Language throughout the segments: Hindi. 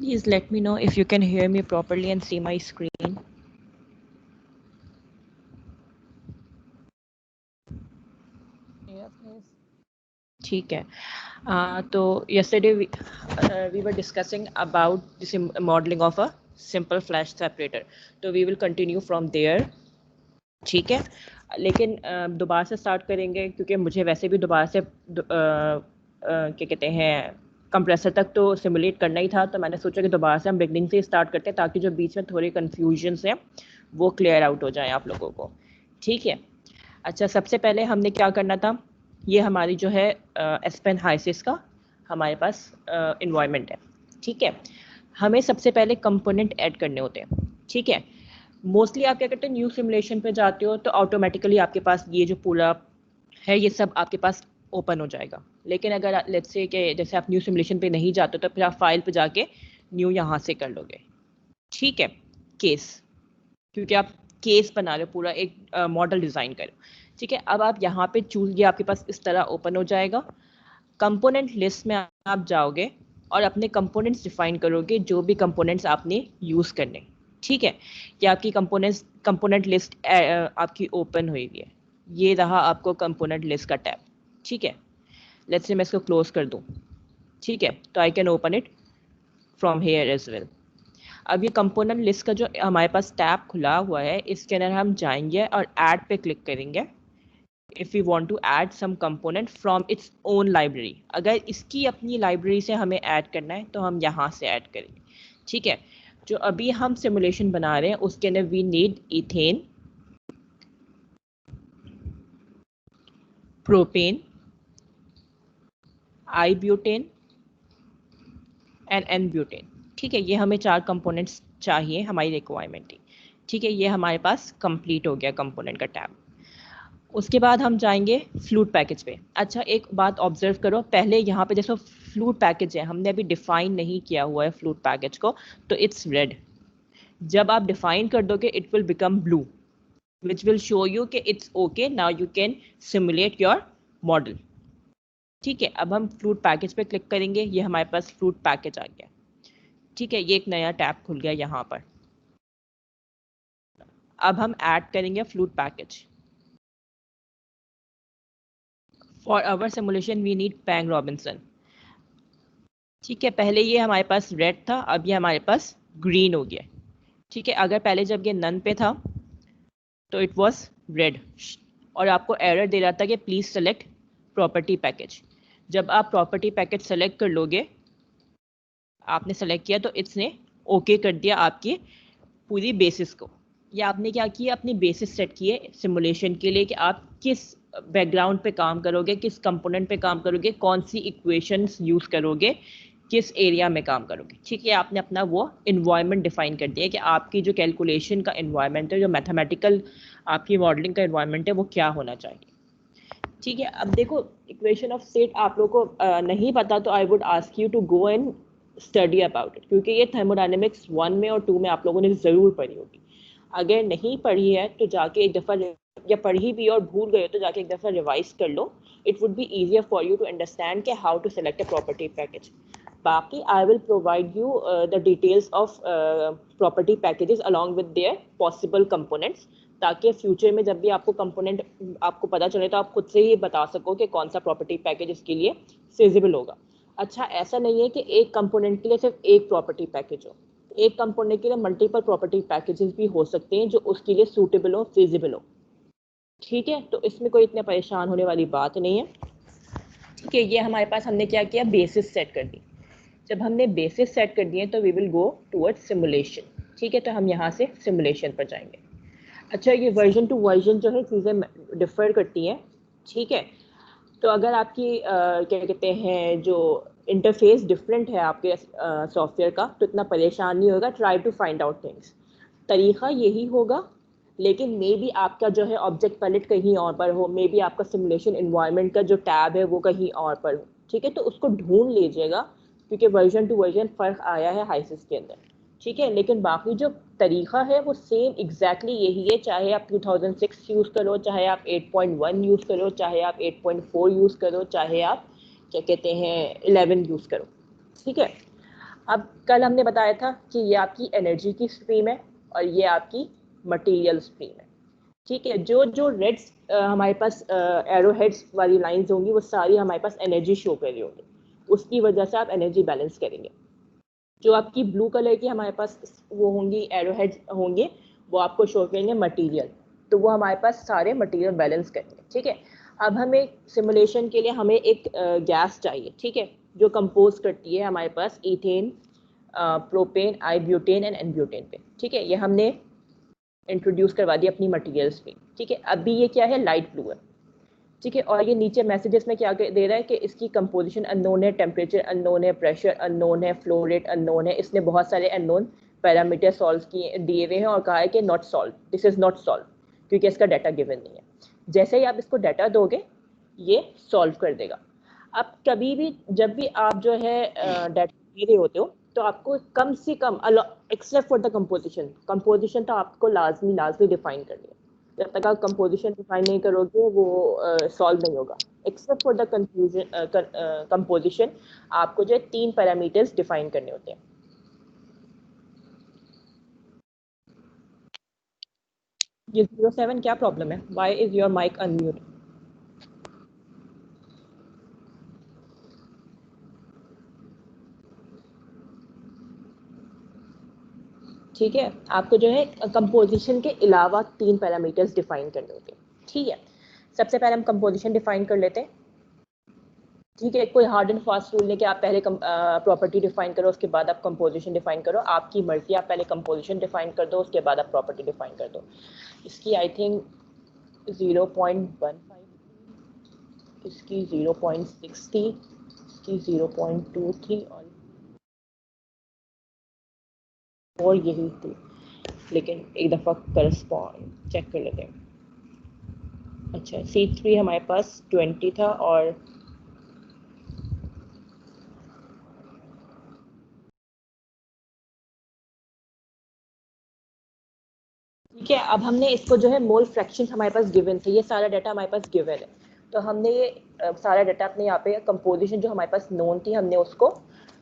Please let me know if you can hear me properly and see my screen. Yes, yes. ठीक है. तो yesterday we were discussing about the modeling of a simple flash separator. तो we will continue from there. ठीक है. लेकिन दोबारा से स्टार्ट करेंगे क्योंकि मुझे वैसे भी दोबारा से क्या कहते हैं कंप्रेसर तक तो सिमुलेट करना ही था, तो मैंने सोचा कि दोबारा से हम बिगनिंग से स्टार्ट करते हैं ताकि जो बीच में थोड़ी कन्फ्यूजन्स हैं वो क्लियर आउट हो जाए आप लोगों को. ठीक है. अच्छा, सबसे पहले हमने क्या करना था, ये हमारी जो है एस्पेन हाइसिस का हमारे पास इन्वायरमेंट है. ठीक है. हमें सबसे पहले कंपोनेंट ऐड करने होते हैं. ठीक है. मोस्टली आप क्या करते हैं, न्यू सिमुलेशन पे जाते हो तो ऑटोमेटिकली आपके पास ये जो पूरा है ये सब आपके पास ओपन हो जाएगा. लेकिन अगर लेट्स से कि जैसे आप न्यू सिमुलेशन पे नहीं जाते तो फिर आप फाइल पे जाके न्यू यहाँ से कर लोगे. ठीक है. केस, क्योंकि आप केस बना रहे हो, पूरा एक मॉडल डिज़ाइन कर रहे हो. ठीक है. अब आप यहाँ पे चूज, ये आपके पास इस तरह ओपन हो जाएगा. कंपोनेंट लिस्ट में आप जाओगे और अपने कंपोनेंट्स डिफाइन करोगे, जो भी कंपोनेंट्स आपने यूज़ करने. ठीक है. ये आपकी कंपोनेंट लिस्ट आपकी ओपन हुई है. ये रहा आपको कंपोनेंट लिस्ट का टैब. ठीक है. लेट्स से मैं इसको क्लोज कर दूं. ठीक है. तो I can open it from here as well. अब ये कंपोनेंट लिस्ट का जो हमारे पास टैब खुला हुआ है, इसके अंदर हम जाएंगे और ऐड पे क्लिक करेंगे. If we want to add some component from its own library, अगर इसकी अपनी लाइब्रेरी से हमें ऐड करना है तो हम यहाँ से ऐड करेंगे. ठीक है. जो अभी हम सिमुलेशन बना रहे हैं उसके अंदर we need ethane, propane, i butane and n butane. ठीक है. ये हमें 4 कंपोनेंट्स चाहिए, हमारी रिक्वायरमेंट ही. ठीक है. ये हमारे पास कंप्लीट हो गया कंपोनेंट का टैब. उसके बाद हम जाएंगे फ्लूट पैकेज पे. अच्छा, एक बात ऑब्जर्व करो, पहले यहाँ पे जैसे फ्लूट पैकेज है, हमने अभी डिफाइन नहीं किया हुआ है फ्लूट पैकेज को, तो इट्स रेड. जब आप डिफाइन कर दोगे it will become blue, which will show you कि it's okay, now you can simulate your model. ठीक है. अब हम फ्लूट पैकेज पे क्लिक करेंगे, ये हमारे पास फ्लूट पैकेज आ गया. ठीक है. ये एक नया टैब खुल गया यहाँ पर. अब हम ऐड करेंगे fluid package. For our simulation we need Peng Robinson. ठीक है. पहले ये हमारे पास रेड था, अब ये हमारे पास ग्रीन हो गया. ठीक है. अगर पहले जब ये नन पे था तो इट वाज रेड और आपको एरर दे रहा था कि प्लीज़ सेलेक्ट प्रॉपर्टी पैकेज. जब आप प्रॉपर्टी पैकेज सेलेक्ट कर लोगे, आपने सेलेक्ट किया तो इसने ओके कर दिया आपकी पूरी बेसिस को. या आपने क्या किया, अपनी बेसिस सेट किए सिमुलेशन के लिए कि आप किस बैकग्राउंड पे काम करोगे, किस कंपोनेंट पे काम करोगे, कौन सी इक्वेशंस यूज़ करोगे, किस एरिया में काम करोगे. ठीक है. आपने अपना वो इन्वायरमेंट डिफाइन कर दिया कि आपकी जो कैलकुलेशन का इन्वायरमेंट है, जो मैथमेटिकल आपकी मॉडलिंग का इन्वायरमेंट है, वो क्या होना चाहिए. ठीक है. अब देखो, इक्वेशन ऑफ स्टेट आप लोगों को नहीं पता तो I would ask you to go and study about it, क्योंकि ये थर्मोडायनेमिक्स 1 में और 2 में आप लोगों ने ज़रूर पढ़ी होगी. अगर नहीं पढ़ी है तो जाके एक दफ़ा, या पढ़ी भी और भूल गए हो तो जाके एक दफ़ा रिवाइज कर लो. It would be easier for you to understand के how to select a property package. बाकी I will provide you the details of property packages along with their possible components, ताकि फ्यूचर में जब भी आपको कंपोनेंट आपको पता चले तो आप खुद से ही बता सको कि कौन सा प्रॉपर्टी पैकेज इसके लिए फिजिबल होगा. अच्छा, ऐसा नहीं है कि एक कंपोनेंट के लिए सिर्फ एक प्रॉपर्टी पैकेज हो. एक कंपोनेंट के लिए मल्टीपल प्रॉपर्टी पैकेजेस भी हो सकते हैं जो उसके लिए सूटेबल हो, फिजिबल हो. ठीक है. तो इसमें कोई इतने परेशान होने वाली बात नहीं है. ठीक है. ये हमारे पास हमने क्या किया, बेसिस सेट कर दी. जब हमने बेसिस सेट कर दिए तो we will go towards simulation. ठीक है. तो हम यहाँ से सिमुलेशन पर जाएंगे. अच्छा, ये वर्जन टू वर्जन जो है चीज़ें डिफ़र करती हैं. ठीक है. तो अगर आपकी क्या कहते हैं जो इंटरफेस डिफरेंट है आपके सॉफ्टवेयर का, तो इतना परेशान नहीं होगा. Try to find out things. तरीक़ा यही होगा, लेकिन मे बी आपका जो है ऑब्जेक्ट पैलेट कहीं और पर हो, मे बी आपका सिमुलेशन इन्वायरमेंट का जो टैब है वो कहीं और पर हो. ठीक है. तो उसको ढूंढ लीजिएगा, क्योंकि वर्जन टू वर्जन फ़र्क आया है हाइसिस के अंदर. ठीक है. लेकिन बाकी जो तरीक़ा है वो सेम एग्जैक्टली यही है, चाहे आप 2006 यूज़ करो, चाहे आप 8.1 यूज़ करो, चाहे आप 8.4 यूज़ करो, चाहे आप क्या कहते हैं 11 यूज़ करो. ठीक है. अब कल हमने बताया था कि ये आपकी एनर्जी की स्ट्रीम है और ये आपकी मटेरियल स्ट्रीम है, ठीक है। जो जो रेड्स हमारे पास एरो हेड्स वाली लाइंस होंगी वो सारी हमारे पास एनर्जी शो कर रही होंगी, उसकी वजह से आप एनर्जी बैलेंस करेंगे। जो आपकी ब्लू कलर की हमारे पास वो होंगी एरो हेड्स होंगे, वो आपको शो करेंगे मटेरियल, तो वो हमारे पास सारे मटेरियल बैलेंस करेंगे, ठीक है। अब हमें सिमुलेशन के लिए हमें एक गैस चाहिए, ठीक है, जो कंपोज करती है हमारे पास ethane, propane, i butane and n butane पे, ठीक है। ये हमने इंट्रोड्यूस करवा दी अपनी मटेरियल्स में, ठीक है। अभी ये क्या है, लाइट ब्लू है, ठीक है। और ये नीचे मैसेजेस में क्या दे रहा है कि इसकी कंपोजिशन अननोन है, टेम्परेचर अननोन है, प्रेशर अननोन है, फ्लो रेट अननोन है। इसने बहुत सारे अननोन पैरामीटर सॉल्व किए दिए हुए हैं और कहा है कि not solve, this is not solve, क्योंकि इसका डाटा गिवन नहीं है। जैसे ही आप इसको डाटा दोगे ये सॉल्व कर देगा। अब कभी भी जब भी आप जो है डाटा दे रहे होते हो तो आपको कम से कम एक्सेप्ट फॉर द कंपोजिशन तो आपको लाजमी डिफाइन करनी है। जब तक आप कंपोजिशन डिफाइन नहीं करोगे वो सॉल्व नहीं होगा। एक्सेप्ट फॉर द कंपोजिशन आपको जो है 3 पैरामीटर्स डिफाइन करने होते हैं। ये 07 क्या प्रॉब्लम है? Why is your mic unmute? ठीक है, आपको जो है कंपोजिशन के अलावा 3 पैरामीटर्स डिफाइन करने होते हैं, ठीक है। सबसे पहले हम कंपोजिशन डिफाइन कर लेते हैं, ठीक है। कोई हार्ड एंड फास्ट रूल नहीं कि आप पहले प्रॉपर्टी डिफाइन करो उसके बाद आप कंपोजिशन डिफाइन करो, आपकी मर्जी, आप पहले कंपोजिशन डिफाइन कर दो उसके बाद आप प्रॉपर्टी डिफाइन कर दो। इसकी आई थिंक 0.15, इसकी 0.60, इसकी 0.23 और यही थी, लेकिन एक दफ़ा करस्पॉन्ड चेक कर लेते हैं। अच्छा, C3 हमारे पास 20 था और ठीक है। अब हमने इसको जो है मोल फ्रैक्शन हमारे पास गिवन थे, ये सारा डाटा हमारे पास गिवन है, तो हमने ये सारा डाटा अपने यहाँ पे कंपोजिशन जो हमारे पास नोन थी हमने उसको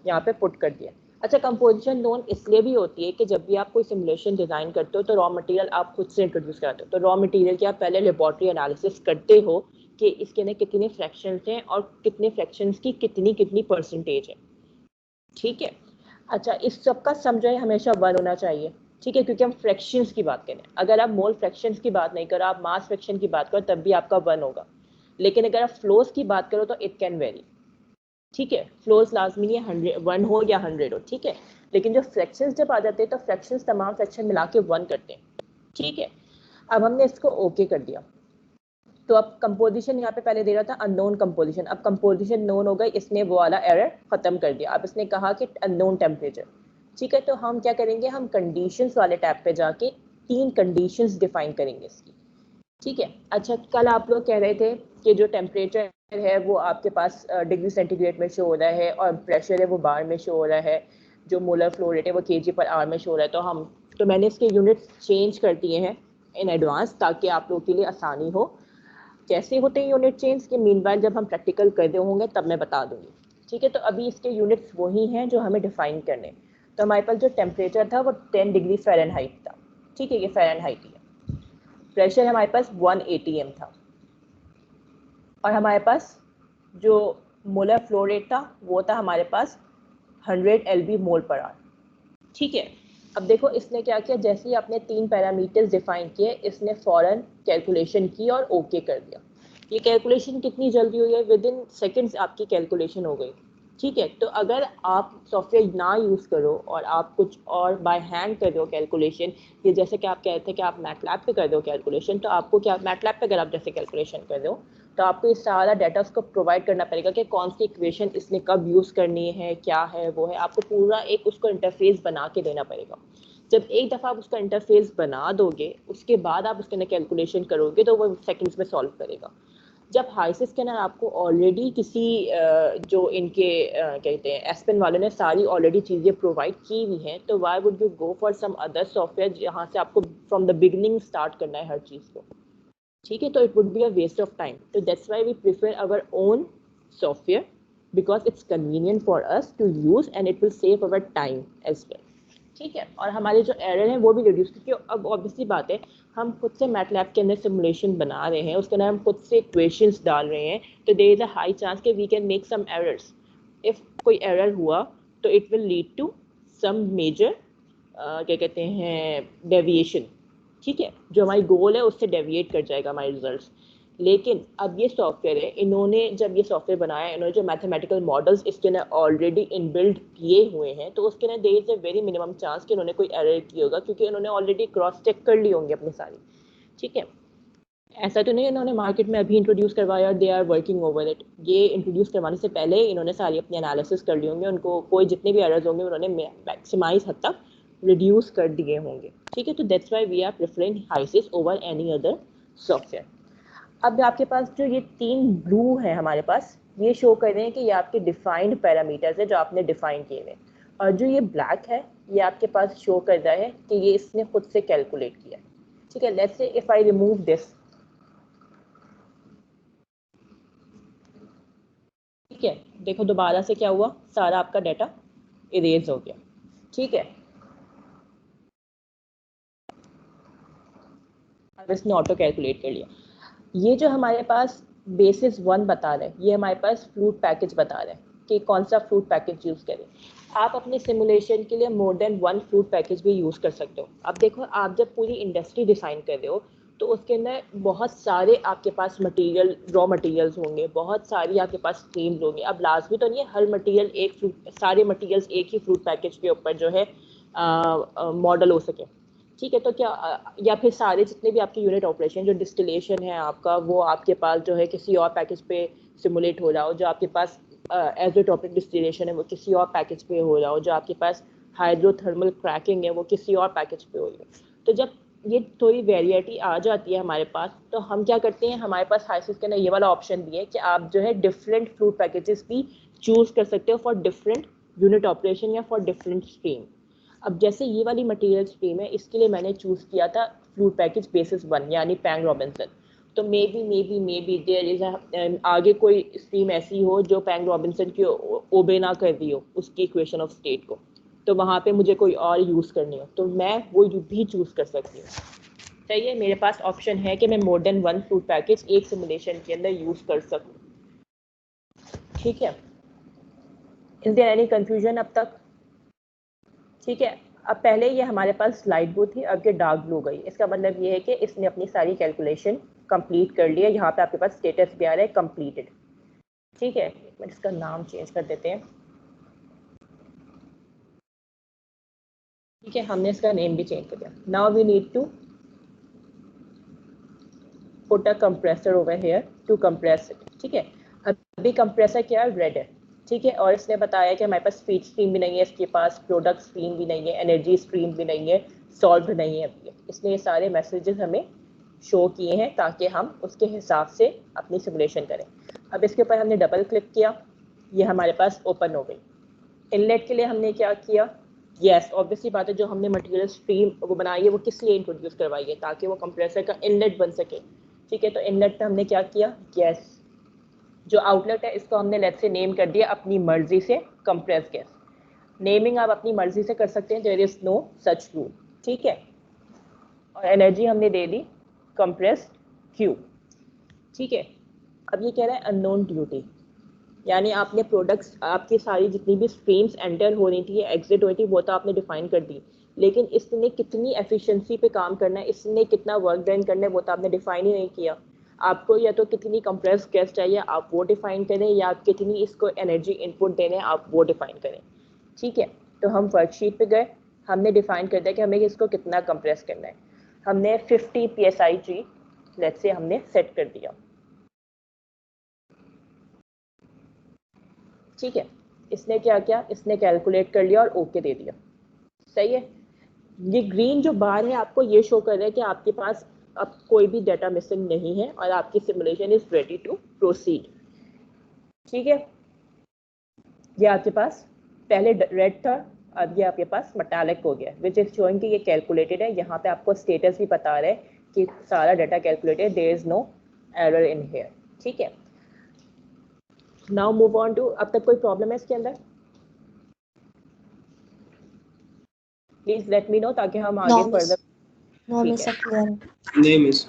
यहाँ पे पुट कर दिया। अच्छा, कंपोजिशन नोन इसलिए भी होती है कि जब भी आप कोई सिमुलेशन डिज़ाइन करते हो तो रॉ मटेरियल आप खुद से इंट्रोड्यूस कराते हो, तो रॉ मटेरियल की आप पहले लेबॉर्ट्री एनालिसिस करते हो कि इसके अंदर कितने फ्रैक्शंस हैं और कितने फ्रैक्शंस की कितनी कितनी परसेंटेज है, ठीक है। अच्छा, इस सब का सम जो है हमेशा 1 होना चाहिए, ठीक है, क्योंकि हम फ्रैक्शंस की बात करें। अगर आप मोल फ्रैक्शंस की बात नहीं करो, आप मास फ्रैक्शन की बात करो, तब भी आपका 1 होगा। लेकिन अगर आप फ्लोज की बात करो तो इट कैन वेरी, ठीक है। फ्लोज लाजमी नहीं 100 हो या 100 हो, ठीक है। लेकिन जो फ्रैक्शंस जब आ जाते हैं तो फ्रैक्शंस तमाम फ्रैक्शन मिला के 1 करते हैं, ठीक है। अब हमने इसको ओके कर दिया, तो अब कंपोजिशन यहाँ पे पहले दे रहा था अननोन कंपोजिशन, अब कंपोजिशन नोन हो गई, इसने वो वाला एरर खत्म कर दिया। अब इसने कहा कि अननोन टेम्परेचर, ठीक है। तो हम क्या करेंगे, हम कंडीशंस वाले टैब पे जाके 3 कंडीशंस डिफाइन करेंगे इसकी, ठीक है। अच्छा, कल आप लोग कह रहे थे कि जो टेम्परेचर है वो आपके पास डिग्री सेंटीग्रेड में शो हो रहा है और प्रेशर है वो बार में शो हो रहा है, जो मोलर फ्लो रेट है वो kg/h में शो हो रहा है। तो मैंने इसके यूनिट्स चेंज कर दिए हैं इन एडवांस ताकि आप लोगों के लिए आसानी हो। कैसे होते हैं यूनिट चेंज के मीनवाइल जब हम प्रैक्टिकल कर रहे होंगे तब मैं बता दूंगी, ठीक है। तो अभी इसके यूनिट्स वही हैं जो हमें डिफाइन करने। तो हमारे पास जो टेम्परेचर था वो 10 डिग्री फ़ारेनहाइट था, ठीक है, ये फ़ारेनहाइट ही है। प्रेशर हमारे पास 1 atm था और हमारे पास जो मोलर फ्लो रेट था वो था हमारे पास 100 lb/mol, ठीक है। अब देखो इसने क्या किया, जैसे ही आपने 3 पैरामीटर्स डिफाइन किए इसने फ़ौरन कैलकुलेशन की और ओके कर दिया। ये कैलकुलेशन कितनी जल्दी हुई है, विद इन सेकेंड्स आपकी कैलकुलेशन हो गई, ठीक है। तो अगर आप सॉफ्टवेयर ना यूज़ करो और आप कुछ और बाय हैंड कर दो कैलकुलेशन, ये जैसे कि आप कहते हैं कि आप मैटलैब पे कर दो कैलकुलेशन, तो आपको क्या मैटलैब पे अगर आप जैसे कैलकुलेशन कर दो तो आपको ये सारा डाटा उसको प्रोवाइड करना पड़ेगा कि कौन सी इक्वेशन इसने कब यूज़ करनी है, क्या है वो है, आपको पूरा एक उसको इंटरफेस बना के देना पड़ेगा। जब एक दफ़ा आप उसका इंटरफेस बना दोगे उसके बाद आप उसके अंदर कैलकुलेशन करोगे तो वो सेकंड्स में सॉल्व करेगा। जब हाइसिस के अंदर आपको ऑलरेडी किसी जो इनके कहते हैं एस्पेन वालों ने सारी ऑलरेडी चीज़ें प्रोवाइड की हुई हैं, तो why would you go for some other software जहाँ से आपको फ्रॉम द बिगनिंग स्टार्ट करना है हर चीज़ को, ठीक है। तो it would be a waste of time, तो that's why we prefer our own software, because it's convenient for us to use and it will save our time as well. ठीक है, और हमारे जो एरर है वो भी रिड्यूस, क्योंकि अब ऑब्वियसली बात है हम खुद से मैटलैब के अंदर सिमुलेशन बना रहे हैं, उसके अंदर हम खुद से इक्वेशंस डाल रहे हैं, तो there is a high chance कि we can make some errors. If कोई एरर हुआ तो it will lead to some major क्या कहते हैं डेविएशन। ठीक है, जो हमारी गोल है उससे डेविएट कर जाएगा हमारे रिजल्ट्स। लेकिन अब ये सॉफ्टवेयर है, इन्होंने जब ये सॉफ्टवेयर बनाया, इन्होंने जो मैथमेटिकल मॉडल्स इसके अंदर ऑलरेडी इनबिल्ड किए हुए हैं, तो उसके अंदर there is a very minimum chance कि इन्होंने कोई एरर किया होगा, क्योंकि इन्होंने ऑलरेडी क्रॉस चेक कर ली होंगी अपनी सारी। ठीक है, ऐसा तो नहीं इन्होंने मार्केट में अभी इंट्रोड्यूस करवाया, they are working over it. ये इंट्रोड्यूस करवाने से पहले इन्होंने सारी अपनी एनालिसिस कर ली होंगे, उनको कोई जितने भी एरर्स होंगे उन्होंने मैक्सिमाइज हद तक रिड्यूस कर दिए होंगे। ठीक है, तो that's why we are preferring HYSYS over any other software. अब आपके पास जो ये 3 ब्लू है हमारे पास, ये शो कर रहे हैं कि ये आपके डिफाइंड पैरामीटर्स है जो आपने डिफाइन किए हुए, और जो ये ब्लैक है ये आपके पास शो कर रहा है कि ये इसने खुद से कैलकुलेट किया। ठीक है, let's say if I remove this, ठीक है, देखो दोबारा से क्या हुआ, सारा आपका डाटा इरेज हो गया। ठीक है, अब इसने ऑटो कैलकुलेट कर लिया। ये जो हमारे पास बेसिस 1 बता रहे हैं, ये हमारे पास फ्रूट पैकेज बता रहे हैं कि कौन सा फ्रूट पैकेज यूज़ करें। आप अपने सिमुलेशन के लिए मोर देन 1 फ्रूट पैकेज भी यूज़ कर सकते हो। अब देखो, आप जब पूरी इंडस्ट्री डिज़ाइन कर रहे हो तो उसके अंदर बहुत सारे आपके पास मटेरियल, रॉ मटेरियल्स होंगे, बहुत सारी आपके पास स्ट्रीम्स होंगे। अब लाजमी तो नहीं है हर मटेरियल एक फ्रूट, सारे मटेरियल्स एक ही फ्रूट पैकेज के ऊपर जो है मॉडल हो सके। ठीक है, तो क्या या फिर सारे जितने भी आपके यूनिट ऑपरेशन, जो डिस्टिलेशन है आपका, वो आपके पास जो है किसी और पैकेज पे सिमुलेट हो रहा हो, जो आपके पास एज़ोटॉपिक डिस्टिलेशन है वो किसी और पैकेज पे हो रहा हो, जो आपके पास हाइड्रोथर्मल क्रैकिंग है वो किसी और पैकेज पे हो रही हो। तो जब ये थोड़ी वेरिएटी आ जाती है हमारे पास, तो हम क्या करते हैं, हमारे पास हाइसिस के अंदर ये वाला ऑप्शन भी है कि आप जो है डिफरेंट फ्रूट पैकेजेस भी चूज़ कर सकते हो फॉर डिफरेंट यूनिट ऑपरेशन या फॉर डिफरेंट स्ट्रीम। अब जैसे ये वाली मटेरियल स्ट्रीम है, इसके लिए मैंने चूज़ किया था फ्रूट पैकेज बेसिस 1 यानी पैंग रॉबिन्सन। तो मे बी देयर इज आगे कोई स्ट्रीम ऐसी हो जो पैंग रॉबिन्सन की ओबे ना कर रही हो उसकी इक्वेशन ऑफ स्टेट को, तो वहाँ पे मुझे कोई और यूज़ करनी हो तो मैं वो भी चूज़ कर सकती हूँ। सही है, मेरे पास ऑप्शन है कि मैं मोर देन 1 फ्रूट पैकेज एक सिमुलेशन के अंदर यूज़ कर सकूँ। ठीक है, इज देयर एनी कंफ्यूजन अब तक? ठीक है, अब पहले ये हमारे पास लाइट ब्लू थी, अब ये डार्क ब्लू गई। इसका मतलब ये है कि इसने अपनी सारी कैलकुलेशन कंप्लीट कर ली है। यहाँ पे आपके पास स्टेटस भी आ रहा है कंप्लीटेड। ठीक है, इसका नाम चेंज कर देते हैं। ठीक है, हमने इसका नेम भी चेंज कर दिया। Now we need to put a compressor over here to compress it. ठीक है, अभी कंप्रेसर क्या है, रेड है। ठीक है, और इसने बताया कि हमारे पास फीड स्ट्रीम भी नहीं है, इसके पास प्रोडक्ट स्ट्रीम भी नहीं है, एनर्जी स्ट्रीम भी नहीं है, सॉल्व नहीं है अभी। इसने ये सारे मैसेजेस हमें शो किए हैं ताकि हम उसके हिसाब से अपनी सिमुलेशन करें। अब इसके ऊपर हमने डबल क्लिक किया, ये हमारे पास ओपन हो गई। इनलेट के लिए हमने क्या किया, यस ऑब्वियसली बात है, जो हमने मटेरियल स्ट्रीम वो बनाई है वो किस लिए इंट्रोड्यूस करवाई है, ताकि वो कंप्रेसर का इनलेट बन सके। ठीक है, तो इनलेट पे हमने क्या किया, यस जो आउटलेट है इसको हमने लेट से नेम कर दिया अपनी मर्जी से कंप्रेस गैस। नेमिंग आप अपनी मर्जी से कर सकते हैं, there is no such rule. ठीक है, और एनर्जी हमने दे दी कंप्रेस्ड क्यू। ठीक है, अब ये कह रहा है अननोन ड्यूटी, यानी आपने प्रोडक्ट्स, आपकी सारी जितनी भी स्ट्रीम्स एंटर हो रही थी, एग्जिट हो रही थी, वो तो आपने डिफाइन कर दी, लेकिन इसने कितनी एफिशिएंसी पे काम करना है, इसने कितना वर्क डन करना है, वो तो आपने डिफाइन ही नहीं किया। आपको या तो कितनी कंप्रेस गैस चाहिए आप वो डिफाइन करें, या आप कितनी इसको एनर्जी इनपुट देने आप वो डिफाइन करें। ठीक है, तो हम वर्कशीट पे गए, हमने डिफाइन कर दिया कि हमें इसको कितना कंप्रेस करना है। हमने 50 psi लेट्स से हमने सेट कर दिया। ठीक है, इसने क्या किया, इसने कैलकुलेट कर लिया और ओके दे दिया। सही है, ये ग्रीन जो बार है आपको ये शो कर रहा है कि आपके पास अब कोई भी डाटा मिसिंग नहीं है और आपकी simulation is ready to proceed. ठीक है, ये आपके पास पहले रेड था, अब ये आपके पास मेटालिक हो गया, विच इज शोइंग कि ये कैलकुलेटेड है। यहाँ पे आपको स्टेटस भी बता रहा है कि सारा data calculated, there is no error in here. ठीक है, नाउ मूव ऑन टू, अब तक कोई प्रॉब्लम है इसके अंदर? प्लीज लेट मी नो ताकि हम आगे फर्दर। नो ठीक मिस, है, सब क्लियर है। नहीं मिस।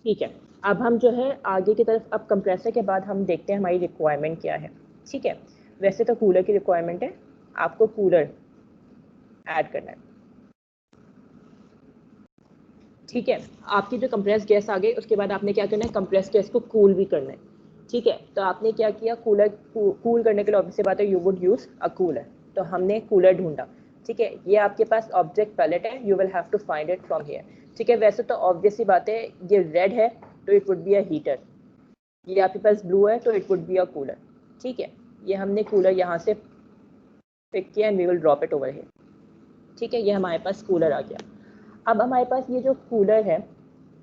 ठीक है। अब हम जो है आगे की तरफ, अब कंप्रेसर के बाद हम देखते हैं हमारी रिक्वायरमेंट क्या है। ठीक है, वैसे तो कूलर की रिक्वायरमेंट है, आपको कूलर ऐड करना है। ठीक है, आपकी जो कंप्रेस गैस आ गई, उसके बाद आपने क्या करना है, कंप्रेस गैस को कूल भी करना है। ठीक है, तो आपने क्या किया, कूलर कूल करने के लिए ऑब्वियस सी बात है you would use a cooler, तो हमने कूलर ढूंढा। ठीक है, ये आपके पास ऑब्जेक्ट पैलेट है, you will have to find it from here. ठीक है, वैसे तो ऑब्वियस सी बात है, ये रेड है तो it would be a heater, ये आपके पास ब्लू है तो it would be a cooler. ठीक है, ये हमने कूलर यहाँ से पिक किया and we will drop it over here. ठीक है, ये हमारे पास कूलर आ गया। अब हमारे पास ये जो कूलर है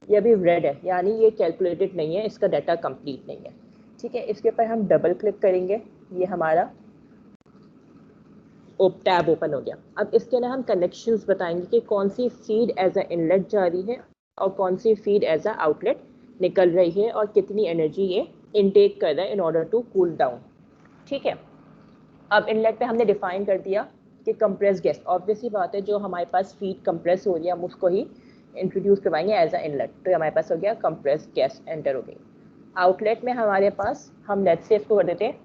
ये अभी रेड है, यानी ये कैलकुलेटेड नहीं है, इसका डाटा कंप्लीट नहीं है। ठीक है, इसके ऊपर हम डबल क्लिक करेंगे, ये हमारा टैब ओपन हो गया। अब इसके अंदर हम कनेक्शंस बताएंगे कि कौन सी फीड एज अ इनलेट जा रही है और कौन सी फीड एज अ आउटलेट निकल रही है और कितनी एनर्जी ये इनटेक कर रहा है in order to cool down. ठीक है, अब इनलेट पे हमने डिफाइन कर दिया कि कंप्रेस गैस, ऑब्वियसली बात है जो हमारे पास फीड कंप्रेस हो रही है हम उसको ही इंट्रोड्यूस करवाएंगे एज अ इनलेट, तो हमारे पास हो गया कंप्रेस गैस एंटर हो गई। आउटलेट में हमारे पास हम लेट्स से इसको कर देते हैं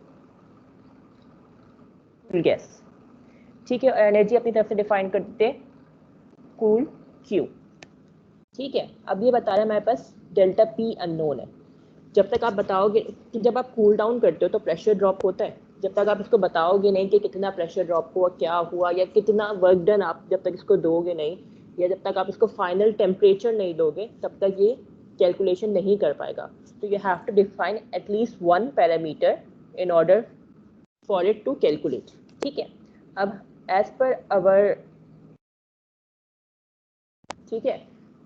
गैस। ठीक है, एनर्जी अपनी तरफ से डिफाइन कर देते कूल क्यू। ठीक है, अब ये बता रहा है हमारे पास डेल्टा पी अननोन है। जब तक आप बताओगे कि जब आप कूल डाउन करते हो तो प्रेशर ड्रॉप होता है, जब तक आप इसको बताओगे नहीं कि कितना प्रेशर ड्रॉप हुआ, क्या हुआ, या कितना वर्क डन, आप जब तक इसको दोगे नहीं, या जब तक आप इसको फाइनल टेम्परेचर नहीं दोगे, तब तक ये कैलकुलेशन नहीं कर पाएगा। तो you have to define at least one parameter in order for it to calculate. ठीक है, अब एज पर अवर, ठीक है,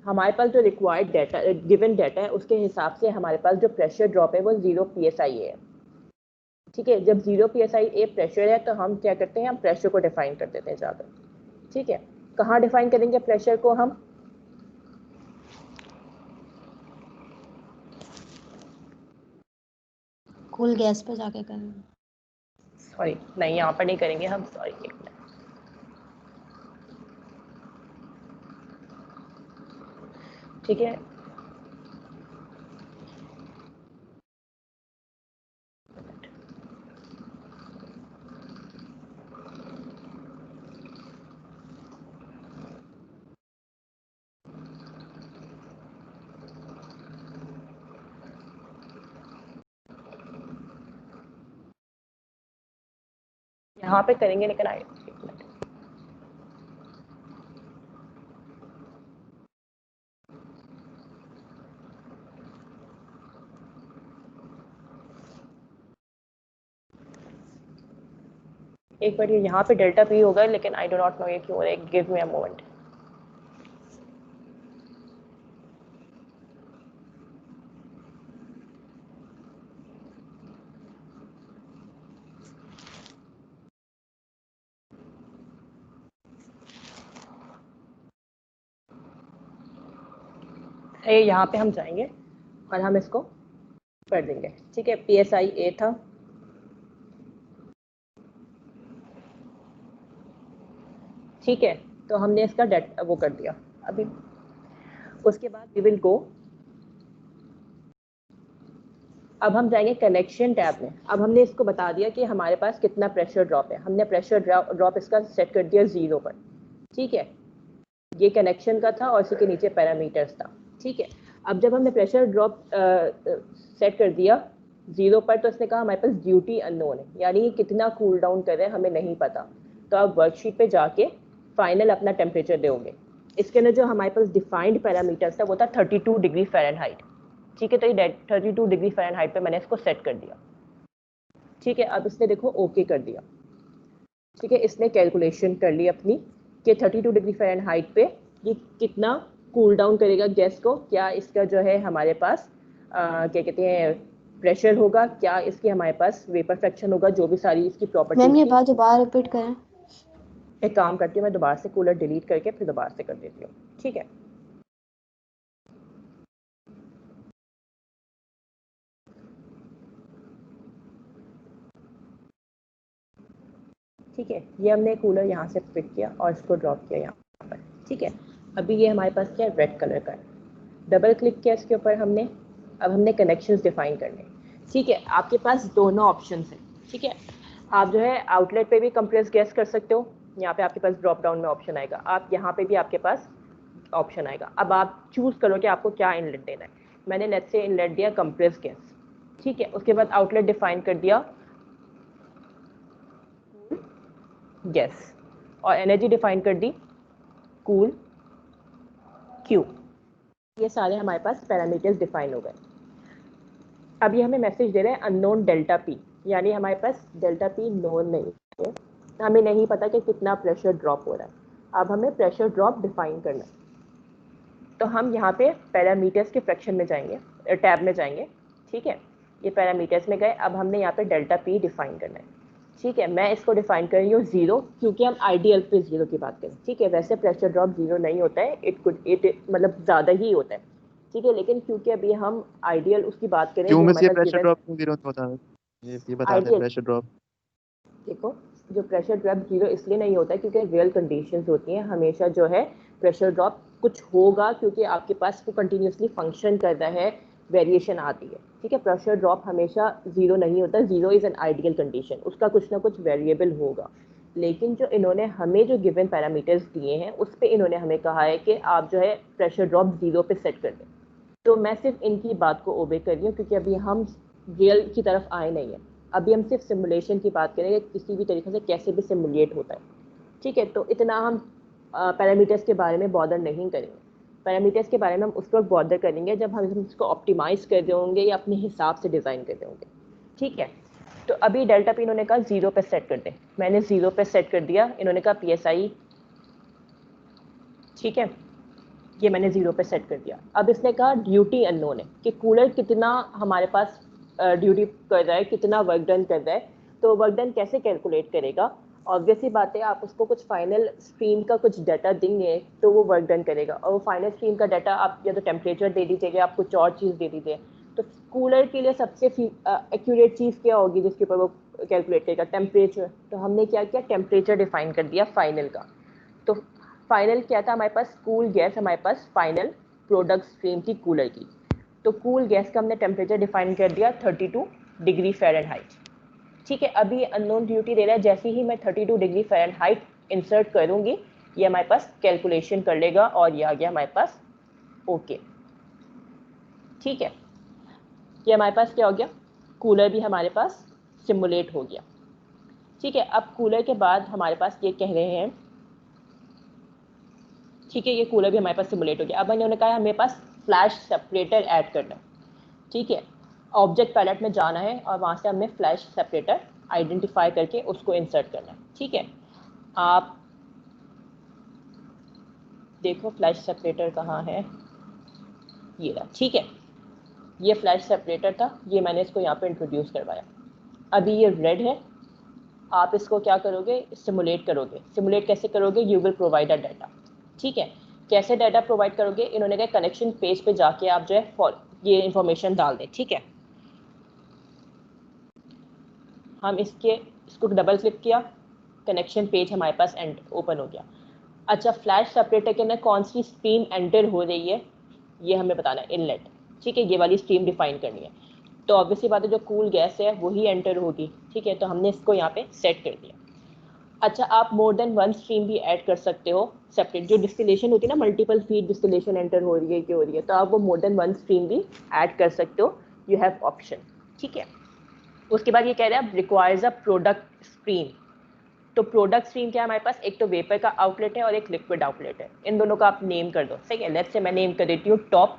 हमारे पास जो रिक्वायर्ड डाटा, गिवन डाटा है, उसके हिसाब से हमारे पास जो प्रेशर ड्रॉप है वो 0 psi है। ठीक है, जब 0 psi प्रेशर है तो हम क्या करते हैं, हम प्रेशर को डिफाइन कर देते हैं जाकर। ठीक है, कहाँ डिफाइन करेंगे प्रेशर को हम, कूल गैस पे जाके करना। सॉरी नहीं, यहाँ पर नहीं करेंगे हम, सॉरी एक मिनट। ठीक है, यहाँ पे करेंगे लेकिन आए एक मिनट। एक बार ये यहाँ पे डेल्टा पी होगा लेकिन आई डो नॉट नो ये क्यों हो रहा है, गिव मी अ मोमेंट। यहाँ पे हम जाएंगे और हम इसको कर देंगे। ठीक है, PSI A था, ठीक है, तो हमने इसका डेट वो कर दिया। अभी उसके बाद वी विल गो, अब हम जाएंगे कनेक्शन टैब में। अब हमने इसको बता दिया कि हमारे पास कितना प्रेशर ड्रॉप है, हमने प्रेशर ड्रॉप इसका सेट कर दिया 0 पर। ठीक है, ये कनेक्शन का था और इसी के नीचे पैरामीटर्स था। ठीक है, अब जब हमने प्रेशर ड्रॉप सेट कर दिया 0 पर, तो इसने कहा हमारे पास ड्यूटी अननोन है, यानी ये कितना कूल डाउन कर रहे हैं हमें नहीं पता। तो आप वर्कशीट पे जाके फाइनल अपना टेम्परेचर दोगे। इसके अंदर जो हमारे पास डिफाइंड पैरामीटर्स था वो था 32 डिग्री फ़ारेनहाइट। ठीक है, तो ये 32 डिग्री फ़ारेनहाइट पे मैंने इसको सेट कर दिया। ठीक है, अब इसने देखो ओके कर दिया। ठीक है, इसने कैलकुलेशन कर ली अपनी कि 32 डिग्री फ़ारेनहाइट पे ये कितना कूल डाउन करेगा गैस को, क्या इसका जो है हमारे पास क्या कहते हैं प्रेशर होगा, क्या इसकी हमारे पास वेपर फ्रैक्शन होगा, जो भी सारी इसकी प्रॉपर्टीज मैम ये थी। बात दोबारा रिपीट करें। एक काम करती हूँ, मैं दोबारा से कूलर डिलीट करके फिर दोबारा से कर देती हूँ। ठीक है, ठीक है, ये हमने कूलर यहाँ से पिक किया और इसको ड्रॉप किया यहाँ पर। ठीक है, अभी ये हमारे पास क्या है, रेड कलर का है। डबल क्लिक किया इसके ऊपर हमने। अब हमने कनेक्शंस डिफाइन करने। ठीक है, आपके पास दोनों ऑप्शंस हैं। ठीक है, आप जो है आउटलेट पे भी कंप्रेस गैस कर सकते हो, यहाँ पे आपके पास ड्रॉप डाउन में ऑप्शन आएगा, आप यहाँ पे भी आपके पास ऑप्शन आएगा। अब आप चूज करो कि आपको क्या इनलेट देना है। मैंने लेट्स से इनलेट दिया कंप्रेस गैस। ठीक है, उसके बाद आउटलेट डिफाइन कर दिया गैस और एनर्जी डिफाइन कर दी कूल क्यू। ये सारे हमारे पास पैरामीटर्स डिफाइन हो गए। अब ये हमें मैसेज दे रहे हैं अननोन डेल्टा पी, यानी हमारे पास डेल्टा पी नोन नहीं है, हमें नहीं पता कि कितना प्रेशर ड्रॉप हो रहा है। अब हमें प्रेशर ड्रॉप डिफाइन करना है, तो हम यहाँ पे पैरामीटर्स के फ्रैक्शन में जाएंगे, टैब में जाएंगे। ठीक है, ये पैरामीटर्स में गए, अब हमने यहाँ पे डेल्टा पी डिफाइन करना है। ठीक है, मैं इसको डिफाइन कर रही हूँ 0, क्योंकि हम आइडियल पे 0 की बात करें। ठीक है, वैसे प्रेशर ड्रॉप 0 नहीं होता है, इट मतलब ज़्यादा ही होता है। ठीक है, लेकिन क्योंकि अभी हम आइडियल उसकी बात करें क्यों जो मिस हमारे ये पास प्रेशर गिवन ड्रॉप क्यों 0 होता है? ये बता दे आइडियल। Pressure drop. देखो, जो प्रेशर ड्रॉप 0 इसलिए नहीं होता है क्योंकि रियल कंडीशंस होती हैं, हमेशा जो है प्रेशर ड्रॉप कुछ होगा, क्योंकि आपके पास वो कंटिन्यूसली फंक्शन कर रहा है, वेरिएशन आती है। ठीक है, प्रेशर ड्रॉप हमेशा 0 नहीं होता, 0 इज़ एन आइडियल कंडीशन, उसका कुछ ना कुछ वेरिएबल होगा। लेकिन जो इन्होंने हमें जो गिवन पैरामीटर्स दिए हैं उस पर इन्होंने हमें कहा है कि आप जो है प्रेशर ड्रॉप 0 पे सेट कर दें। तो मैं सिर्फ इनकी बात को ओबे कर रही हूँ, क्योंकि अभी हम रियल की तरफ आए नहीं हैं, अभी हम सिर्फ सिमुलेशन की बात करेंगे, किसी भी तरीके से कैसे भी सिमुलेट होता है। ठीक है, तो इतना हम पैरामीटर्स के बारे में बॉदर नहीं करेंगे। पैरामीटर्स के बारे में हम उस वक्त बॉदर करेंगे जब हम इसको ऑप्टिमाइज कर रहे होंगे या अपने हिसाब से डिज़ाइन कर रहे होंगे। ठीक है, तो अभी डेल्टा पी इन्होंने कहा 0 पे सेट कर दें, मैंने 0 पे सेट कर दिया। इन्होंने कहा PSI, ठीक है, ये मैंने 0 पे सेट कर दिया। अब इसने कहा ड्यूटी अननोन है, कि कूलर कितना हमारे पास ड्यूटी कर रहा है, कितना वर्क डन कर रहा है। तो वर्क डन कैसे कैलकुलेट करेगा? ऑब्वियस ही बात है, आप उसको कुछ फाइनल स्ट्रीम का कुछ डाटा देंगे तो वो वर्क डन करेगा, और वो फाइनल स्ट्रीम का डाटा आप या तो टेम्परेचर दे दीजिएगा, आप कुछ और चीज़ दे दीजिए। तो कूलर के लिए सबसे एक्यूरेट चीज़ क्या होगी जिसके ऊपर वो कैलकुलेट करेगा? टेम्परेचर। तो हमने क्या किया, टेम्परेचर डिफाइन कर दिया फाइनल का। तो फाइनल क्या था हमारे पास? कूल गैस हमारे पास फाइनल प्रोडक्ट स्ट्रीम थी कूलर की। तो कूल गैस का हमने टेम्परेचर डिफाइन कर दिया 32 डिग्री फ़ारेनहाइट। ठीक है, अभी अननोन ड्यूटी दे रहा है, जैसे ही मैं 32 डिग्री फ़ारेनहाइट इंसर्ट करूंगी ये हमारे पास कैलकुलेशन कर लेगा और ये आ गया हमारे पास ओके। ठीक है, ये हमारे पास क्या हो गया, कूलर भी हमारे पास सिमुलेट हो गया। ठीक है, अब कूलर के बाद हमारे पास ये कह रहे हैं, ठीक है, ये कूलर भी हमारे पास सिमुलेट हो गया। अब इन्होंने कहा हमारे पास फ्लैश सेपरेटर ऐड करना है। ठीक है, ऑब्जेक्ट पैलेट में जाना है और वहाँ से हमें फ्लैश सेपरेटर आइडेंटिफाई करके उसको इंसर्ट करना है। ठीक है, आप देखो फ्लैश सेपरेटर कहाँ है, ये रहा। ठीक है, ये फ्लैश सेपरेटर था, ये मैंने इसको यहाँ पे इंट्रोड्यूस करवाया। अभी ये रेड है, आप इसको क्या करोगे, सिमुलेट करोगे। सिमुलेट कैसे करोगे? You will provide a data. ठीक है, कैसे डाटा प्रोवाइड करोगे? इन्होंने कहा कनेक्शन पेज पे जाके आप जो है ये इंफॉर्मेशन डाल दें। ठीक है, हम इसको डबल क्लिक किया, कनेक्शन पेज हमारे पास एंड ओपन हो गया। अच्छा, फ्लैश सेपरेटर के अंदर कौन सी स्ट्रीम एंटर हो रही है ये हमें बताना है, इनलेट। ठीक है, ये वाली स्ट्रीम डिफाइन करनी है। तो ऑब्वियसली बात है, जो कूल गैस है वही एंटर होगी। ठीक है, तो हमने इसको यहाँ पे सेट कर दिया। अच्छा, आप मोर देन वन स्ट्रीम भी ऐड कर सकते हो सेपरेट, जो डिस्टिलेशन होती है ना, मल्टीपल फीड डिस्टिलेशन एंटर हो रही है कि हो रही है, तो आप वो मोर देन वन स्ट्रीम भी ऐड कर सकते हो, यू हैव ऑप्शन। ठीक है, उसके बाद ये कह रहे हैं रिक्वायर्स अ प्रोडक्ट स्ट्रीम। तो प्रोडक्ट स्ट्रीम क्या है हमारे पास? एक तो वेपर का आउटलेट है और एक लिक्विड आउटलेट है, इन दोनों का आप नेम कर दो। सही है, लेट्स से मैं नेम कर देती हूँ टॉप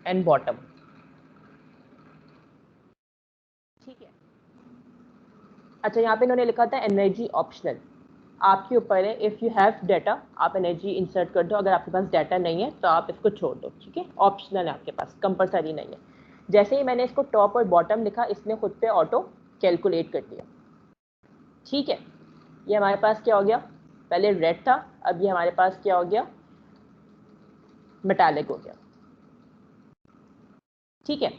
एंड बॉटम। ठीक है, अच्छा, यहाँ पे इन्होंने लिखा था एनर्जी ऑप्शनल, आपके ऊपर है, इफ़ यू हैव डाटा आप एनर्जी इंसर्ट कर दो, अगर आपके पास डाटा नहीं है तो आप इसको छोड़ दो। ठीक है, ऑप्शनल है आपके पास, कंपलसरी नहीं है। जैसे ही मैंने इसको टॉप और बॉटम लिखा, इसने खुद पे ऑटो कैलकुलेट कर दिया। ठीक है, ये हमारे पास क्या हो गया, पहले रेड था, अब ये हमारे पास क्या हो गया, मेटालिक हो गया। ठीक है,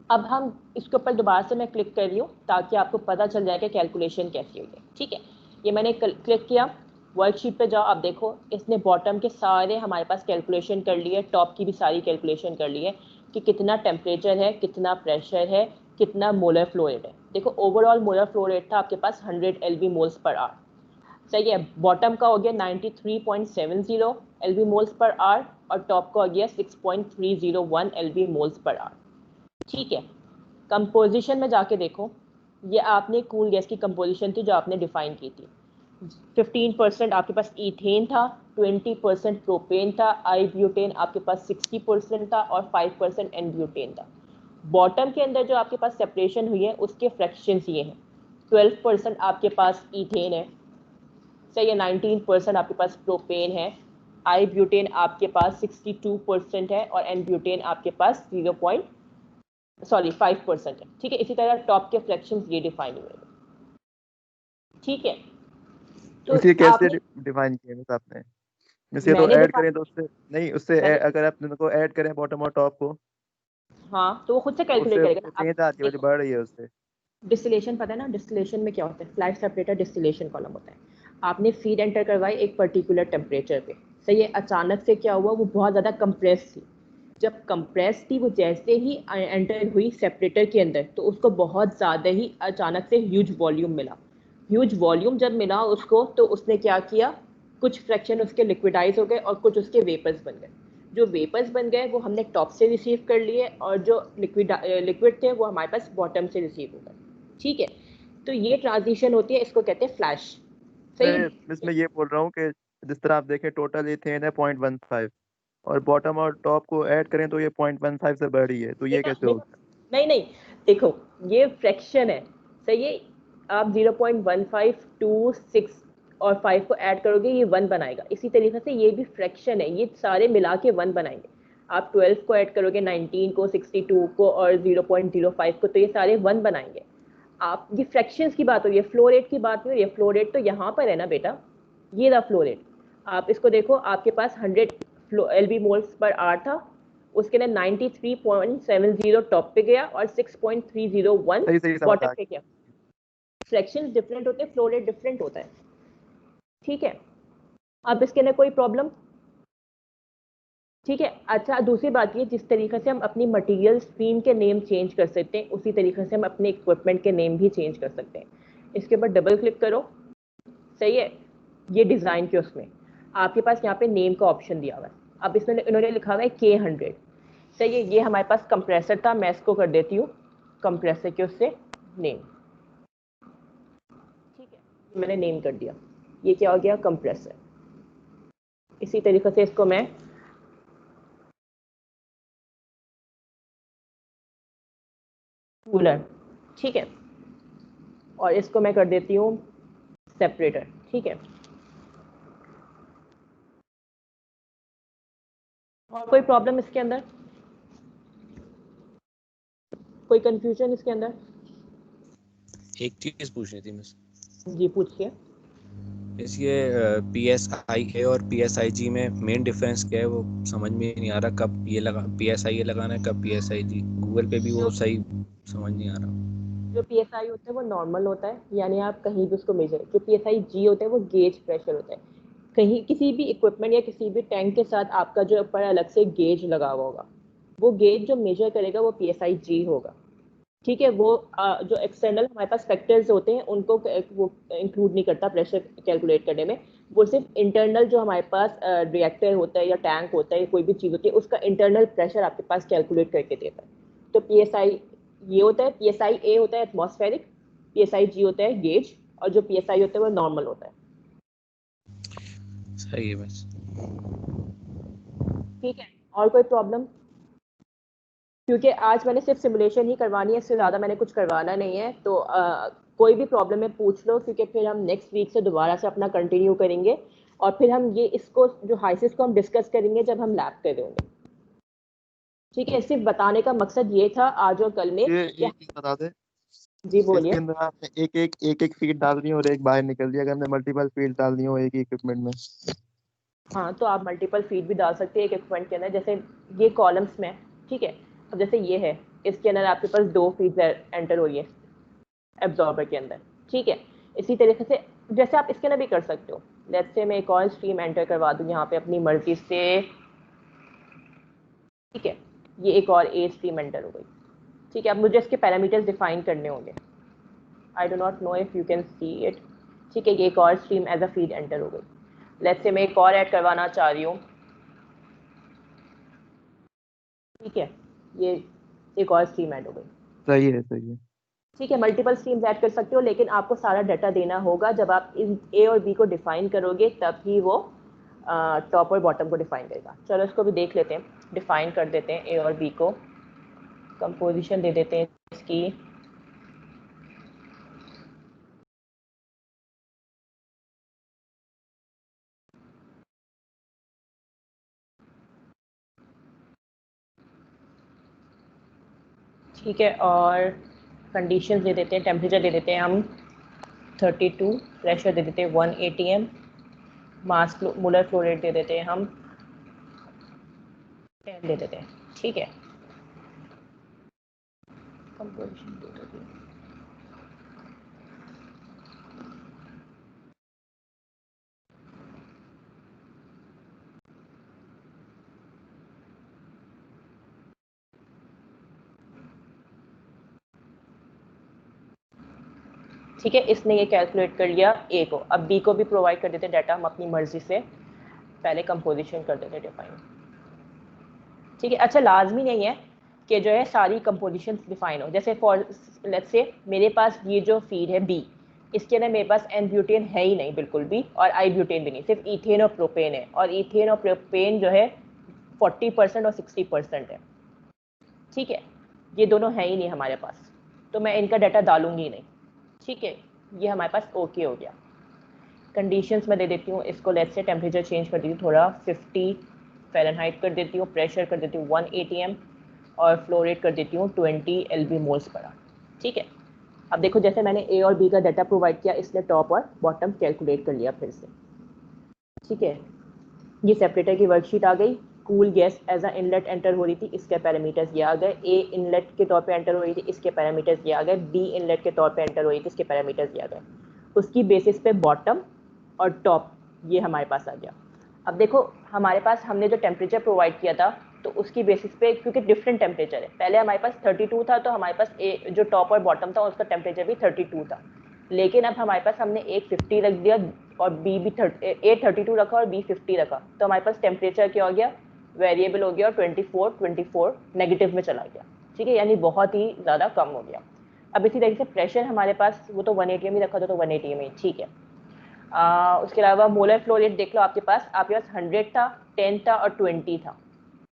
अब हम इसके ऊपर दोबारा से मैं क्लिक कर रही हूँ ताकि आपको पता चल जाए कि कैलकुलेशन कैसी होगी। ठीक है, ये मैंने क्लिक किया, वर्कशीट पे जाओ, आप देखो इसने बॉटम के सारे हमारे पास कैलकुलेशन कर लिए, टॉप की भी सारी कैलकुलेशन कर ली है कि कितना टेम्परेचर है, कितना प्रेशर है, कितना मोलर फ्लो रेट है। देखो ओवरऑल मोलर फ्लो रेट था आपके पास 100 LV मोल्स पर आवर। सही है, बॉटम का हो गया 93.70 LV मोल्स पर आवर और टॉप का हो गया 6.301 LV मोल्स पर आवर। ठीक है, कंपोजिशन में जाके देखो, ये आपने कूल गैस की कंपोजिशन थी जो आपने डिफाइन की थी। 15% आपके पास ईथेन था, 20% प्रोपेन था, आई ब्यूटेन आपके पास 60% था और 5% एन ब्यूटेन था। बॉटम के अंदर जो आपके पास सेपरेशन हुई है उसके फ्रैक्शंस ये हैं, 12% आपके पास ईथेन है, सही है, 19% आपके पास प्रोपेन है, आई ब्यूटेन आपके पास 62% है और एन ब्यूटेन आपके पास 5% है। ठीक है, इसी तरह टॉप के फ्रैक्शंस ये डिफाइन हुए हैं। ठीक है, तो इसे कैसे आपने डिफाइन किया है आपने? इसे तो मैंने ऐड डिफाइन करें तो उससे नहीं, उससे मैंने अगर आप को ऐड करें बॉटम और टॉप को हाँ, तो वो खुद से तो कैलकुलेट उससे करेगा ना। अब चेंज आती है जो देखो, बढ़ रही है उससे। डिस्टिलेशन पता है ना, डिस्टिलेशन में क्या होता है, फ्लाइट सेपरेटर डिस्टिलेशन कॉलम होता है। आपने फीड एंटर करवाई एक पर्टिकुलर टेम्परेचर पे, सही है, अचानक से क्या हुआ, वो बहुत ज़्यादा कंप्रेस थी। जब कंप्रेस थी वो जैसे ही एंटर हुई सेपरेटर के अंदर तो उसको बहुत ज़्यादा ही अचानक से ह्यूज वॉल्यूम मिला। ह्यूज वॉल्यूम जब मिला उसको तो उसने क्या किया, कुछ फ्रैक्शन उसके लिक्विडाइज हो गए और कुछ उसके वेपर्स बन गए। जो वेपर्स बन गए वो हमने टॉप से रिसीव कर लिए और जो लिक्विड थे वो हमारे पास बॉटम से रिसीव हो गए। ठीक है, तो ये ट्रांजिशन होती है, इसको कहते हैं फ्लैश। सही है? मैं इसमें ये बोल रहा हूँ कि जिस तरह आप देखें टोटल इथेन है 0.15 और बॉटम और टॉप को ऐड करें तो ये 0.15 से बढ़ रही है, तो ये बेटा कैसे बेटा, होगा? नहीं नहीं, देखो ये फ्रैक्शन है, सही है, आप 0.15 2 6 और 5 को ऐड करोगे ये 1 बनाएगा। इसी तरीके से ये भी फ्रैक्शन है, ये सारे मिला के 1 बनाएंगे। आप 12 को ऐड करोगे, 19 को, 62 को और 0.05 को, तो ये सारे 1 बनाएंगे। आप ये फ्रैक्शंस की बात हो रही है, फ्लो रेट की बात नहीं हो रही है। फ्लो रेट तो यहाँ पर है ना बेटा, ये रहा फ्लो रेट। आप इसको देखो, आपके पास 100 LV मोल्स पर आवर था, उसके अंदर 93.70 टॉप पे गया और 6.301 सही सही समझ बॉटम आ पे गया। फ्रैक्शंस डिफरेंट होते हैं, फ्लो रेट डिफरेंट होता है। ठीक है, अब इसके अंदर कोई प्रॉब्लम? ठीक है, अच्छा दूसरी बात ये, जिस तरीके से हम अपनी मटेरियल स्ट्रीम के नेम चेंज कर सकते हैं उसी तरीके से हम अपने इक्विपमेंट के नेम भी चेंज कर सकते हैं। इसके ऊपर डबल क्लिक करो, सही है, ये डिज़ाइन के उसमें आपके पास यहाँ पे नेम का ऑप्शन दिया हुआ है। अब इसमें इन्होंने लिखा हुआ है K100, सही है, ये हमारे पास कंप्रेसर था, मैं इसको कर देती हूँ कंप्रेसर के उससे नेम। ठीक है, मैंने नेम कर दिया, ये क्या हो गया, कंप्रेसर। इसी तरीके से इसको मैं कूलर, ठीक है, और इसको मैं कर देती हूँ सेपरेटर। ठीक है, और कोई प्रॉब्लम इसके अंदर, कोई कंफ्यूजन इसके अंदर? एक चीज पूछनी थी मिस, जी पूछिए। इसके PSI और PSIG में मेन डिफरेंस क्या है, वो समझ में नहीं आ रहा, कब ये लगा PSI ये लगाना है, कब PSIG, गूगल पे भी वो जो सही समझ नहीं आ रहा। जो PSI होता है वो नॉर्मल होता है, यानी आप कहीं भी उसको मेजर। जो PSIG होता है वो गेज प्रेशर होता है। कहीं किसी भी इक्विपमेंट या किसी भी टैंक के साथ आपका जो ऊपर अलग से गेज लगा हुआ होगा, वो गेज जो मेजर करेगा वो PSIG होगा। ठीक है, वो जो एक्सटर्नल हमारे पास फैक्टर्स होते हैं उनको वो इंक्लूड नहीं करता प्रेशर कैलकुलेट करने में। वो सिर्फ इंटरनल जो हमारे पास रिएक्टर होता है या टैंक होता है, कोई भी चीज़ होती है, उसका इंटरनल प्रेशर आपके पास कैलकुलेट करके देता है। तो PSI ये होता है, PSI A होता है एटमॉस्फेरिक, PSIG होता है गेज, और जो PSI होता है वो नॉर्मल होता है। सही है बस। ठीक है, और कोई प्रॉब्लम? क्योंकि आज मैंने सिर्फ सिमुलेशन ही करवानी है, इससे ज़्यादा मैंने कुछ करवाना नहीं है, तो कोई भी प्रॉब्लम है पूछ लो, क्योंकि फिर हम नेक्स्ट वीक से दोबारा से अपना कंटिन्यू करेंगे और फिर हम ये इसको जो हाइसिस को हम डिस्कस करेंगे जब हम लैब कर होंगे। ठीक है, सिर्फ बताने का मकसद ये था आज और कल में ये कि, एक चीज बता दे, जी इसके बोलिए। अंदर आपने एक एक फीड डालनी हो और एक बाहर निकल दिया, अगर हमने मल्टीपल फीड डालनी हो एक ही इक्विपमेंट में। हाँ, तो आप मल्टीपल फीड भी डाल सकते हैं एक इक्विपमेंट के अंदर, जैसे ये कॉलम्स में, ठीक है, अब जैसे ये है, इसके अंदर आपके पास 2 फीड्स एंटर हो रही है एब्जॉर्बर के अंदर, ठीक है। इसी तरीके से जैसे आप इसके अंदर भी कर सकते हो। लेट्स से मैं एक और स्ट्रीम एंटर करवा दूँ यहाँ पे अपनी मर्जी से, ठीक है। ये एक और ए स्ट्रीम एंटर हो गई, ठीक है। अब मुझे इसके पैरामीटर्स डिफाइन करने होंगे। I do not know if you can see it, ठीक है। ये एक और stream as a feed enter हो गई। लेट्स से मैं एक और ऐड करवाना चाह रही हूँ, ठीक है। ये एक और स्ट्रीम ऐड हो गई, सही है, सही है। ठीक है। मल्टीपल स्ट्रीम्स ऐड कर सकते हो, लेकिन आपको सारा डाटा देना होगा। जब आप इन ए और बी को डिफाइन करोगे तब ही वो टॉप और बॉटम को डिफाइन करेगा। चलो इसको भी देख लेते हैं, डिफाइन कर देते हैं ए और बी को, कंपोजिशन दे देते हैं इसकी। ठीक है, और कंडीशंस दे देते हैं, टेम्परेचर दे देते हैं हम 32, प्रेशर दे देते हैं 1 atm, mass molar flow rate दे देते हैं हम 10 दे देते हैं, ठीक है। कंपोजिशन दे देते हैं, ठीक है। इसने ये कैलकुलेट कर लिया ए को। अब बी को भी प्रोवाइड कर देते डाटा हम अपनी मर्जी से, पहले कंपोजिशन कर देते डिफाइन, ठीक है। अच्छा, लाजमी नहीं है कि जो है सारी कंपोजिशन डिफाइन हो। जैसे फॉर लेट्स से मेरे पास ये जो फीड है बी, इसके अंदर मेरे पास एन ब्यूटेन है ही नहीं बिल्कुल भी, और आई ब्यूटेन भी नहीं, सिर्फ इथेन और प्रोपेन है। और इथेन और प्रोपेन जो है 40% और 60% है, ठीक है। ये दोनों है ही नहीं हमारे पास, तो मैं इनका डाटा डालूंगी नहीं, ठीक है। ये हमारे पास ओके हो गया। कंडीशंस में दे देती हूँ इसको, लेट्स से टेम्परेचर चेंज कर देती हूँ थोड़ा, 50 फ़ारेनहाइट कर देती हूँ, प्रेशर कर देती हूँ 1 atm, और फ्लो रेट कर देती हूँ 20 LB मोल्स पर आवर, ठीक है। अब देखो, जैसे मैंने ए और बी का डाटा प्रोवाइड किया, इसने टॉप और बॉटम कैलकुलेट कर लिया फिर से, ठीक है। ये सेपरेटर की वर्कशीट आ गई। Cool gas as a inlet enter हो रही थी, इसके पैरामीटर्स ये आ गए। ए इनलेट के तौर पे एंटर हो रही थी, इसके पैरामीटर्स ये आ गए। बी इनलेट के तौर पे एंटर हो रही थी, इसके पैरामीटर्स ये आ गए। उसकी बेसिस पे बॉटम और टॉप ये हमारे पास आ गया। अब देखो, हमारे पास हमने जो टेम्परेचर प्रोवाइड किया था, तो उसकी बेसिस पे, क्योंकि डिफरेंट टेम्परेचर है, पहले हमारे पास 32 था, तो हमारे पास ए जो टॉप और बॉटम था उसका टेम्परेचर भी 32 था। लेकिन अब हमारे पास हमने एक 50 रख दिया, और बी भी ए 32 रखा और बी 50 रखा, तो हमारे पास टेम्परेचर क्या हो गया, वेरिएबल हो गया, और 24 नेगेटिव में चला गया, ठीक है। यानी बहुत ही ज़्यादा कम हो गया। अब इसी तरीके से प्रेशर हमारे पास, वो तो 1 atm ही रखा था, तो 1 atm ही, ठीक है। उसके अलावा मोलर फ्लो रेट देख लो, आपके पास 100 था, 10 था और 20 था,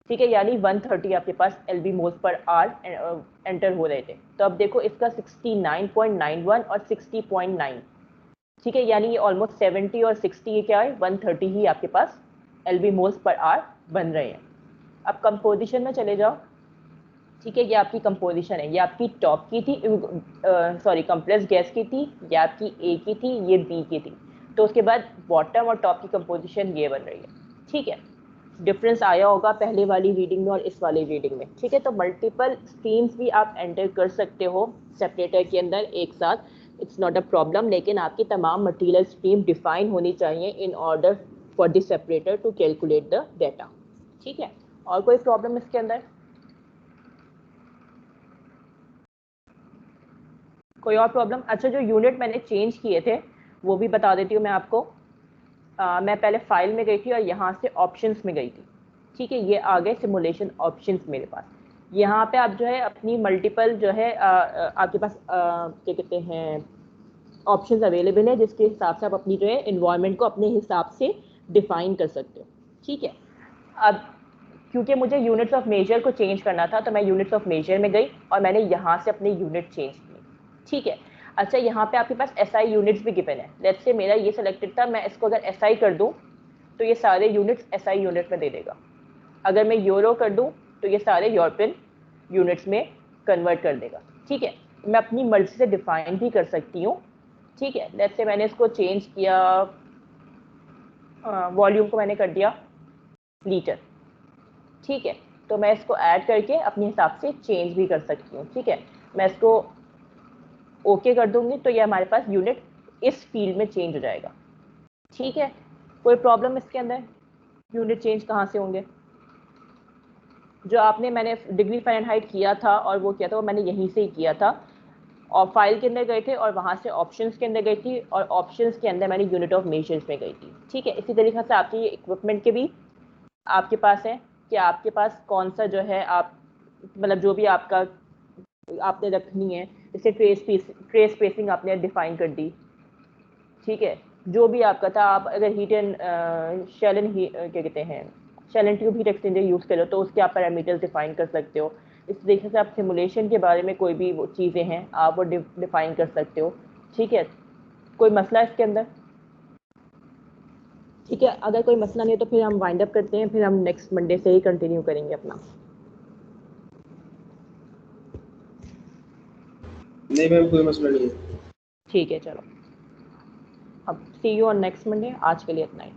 ठीक है। यानी 130 आपके पास LB moles per hour enter हो रहे थे। तो अब देखो, इसका 69.91 और 60.9, ठीक है। यानी ये ऑलमोस्ट 70 और 60, ये क्या है, 130 ही आपके पास LB मोल्स पर आवर बन रहे हैं। अब कंपोजिशन में चले जाओ, ठीक है। ये आपकी कंपोजिशन है, ये आपकी टॉप की थी, सॉरी कंप्रेस गैस की थी, ये आपकी ए की थी, ये बी की थी। तो उसके बाद बॉटम और टॉप की कंपोजिशन ये बन रही है, ठीक है। डिफरेंस आया होगा पहले वाली रीडिंग में और इस वाली रीडिंग में, ठीक है। तो मल्टीपल स्ट्रीम्स भी आप एंटर कर सकते हो सेपरेटर के अंदर एक साथ, इट्स नॉट अ प्रॉब्लम। लेकिन आपकी तमाम मटीरियल स्ट्रीम डिफाइन होनी चाहिए in order for the separator to calculate the data, ठीक है। और कोई प्रॉब्लम इसके अंदर, कोई और प्रॉब्लम? अच्छा, जो यूनिट मैंने चेंज किए थे वो भी बता देती हूँ मैं आपको। मैं पहले फाइल में गई थी और यहाँ से ऑप्शंस में गई थी, ठीक है। ये आ गए सिमुलेशन ऑप्शंस मेरे पास। यहाँ पे आप जो है अपनी मल्टीपल जो है आपके पास क्या कहते हैं ऑप्शंस अवेलेबल है, जिसके हिसाब से आप अपनी जो है इन्वायरमेंट को अपने हिसाब से डिफाइन कर सकते हो, ठीक है। अब क्योंकि मुझे यूनिट्स ऑफ मेजर को चेंज करना था, तो मैं यूनिट्स ऑफ मेजर में गई और मैंने यहाँ से अपने यूनिट चेंज किए, ठीक है। अच्छा, यहाँ पे आपके पास SI यूनिट्स भी गिवन है। लेट्स से मेरा ये सिलेक्टेड था, मैं इसको अगर SI कर दूँ तो ये सारे यूनिट्स SI यूनिट में दे देगा। अगर मैं यूरो कर दूँ तो ये सारे यूरोपियन यूनिट्स में कन्वर्ट कर देगा, ठीक है। मैं अपनी मर्जी से डिफाइन भी कर सकती हूँ, ठीक है। लेट्स से मैंने इसको चेंज किया, वॉल्यूम को मैंने कर दिया लीटर, ठीक है। तो मैं इसको ऐड करके अपने हिसाब से चेंज भी कर सकती हूँ। ठीक है, मैं इसको ओके कर दूंगी तो ये हमारे पास यूनिट इस फील्ड में चेंज हो जाएगा। ठीक है, कोई प्रॉब्लम इसके अंदर? यूनिट चेंज कहाँ से होंगे? जो आपने मैंने डिग्री फ़ारेनहाइट किया था और वो किया था वो मैंने यहीं से ही किया था, और फाइल के अंदर गए थे और वहाँ से ऑप्शंस के अंदर गई थी और ऑप्शंस के अंदर मैंने यूनिट ऑफ मेजर्स में गई थी। ठीक है, इसी तरीके से आपके ये इक्विपमेंट के भी आपके पास है कि आपके पास कौन सा जो है आप मतलब जो भी आपका आपने रखनी है, जैसे ट्रेस स्पेसिंग आपने डिफाइन कर दी। ठीक है, जो भी आपका था, आप अगर हीट एंड शेल एंड क्या कहते हैं shell and tube heat exchanger use करो तो उसके आप पैरामीटर्स डिफाइन कर सकते हो। इस तरीके से आप सिमुलेशन के बारे में कोई भी वो चीज़ें हैं आप वो डिफाइन कर सकते हो। ठीक है, कोई मसला है इसके अंदर? ठीक है, अगर कोई मसला नहीं है तो फिर हम वाइंड अप करते हैं, फिर हम नेक्स्ट मंडे से ही कंटिन्यू करेंगे अपना। नहीं मैम कोई मसला नहीं है। ठीक है, चलो अब सी यू ऑन नेक्स्ट मंडे। आज के लिए इतना ही।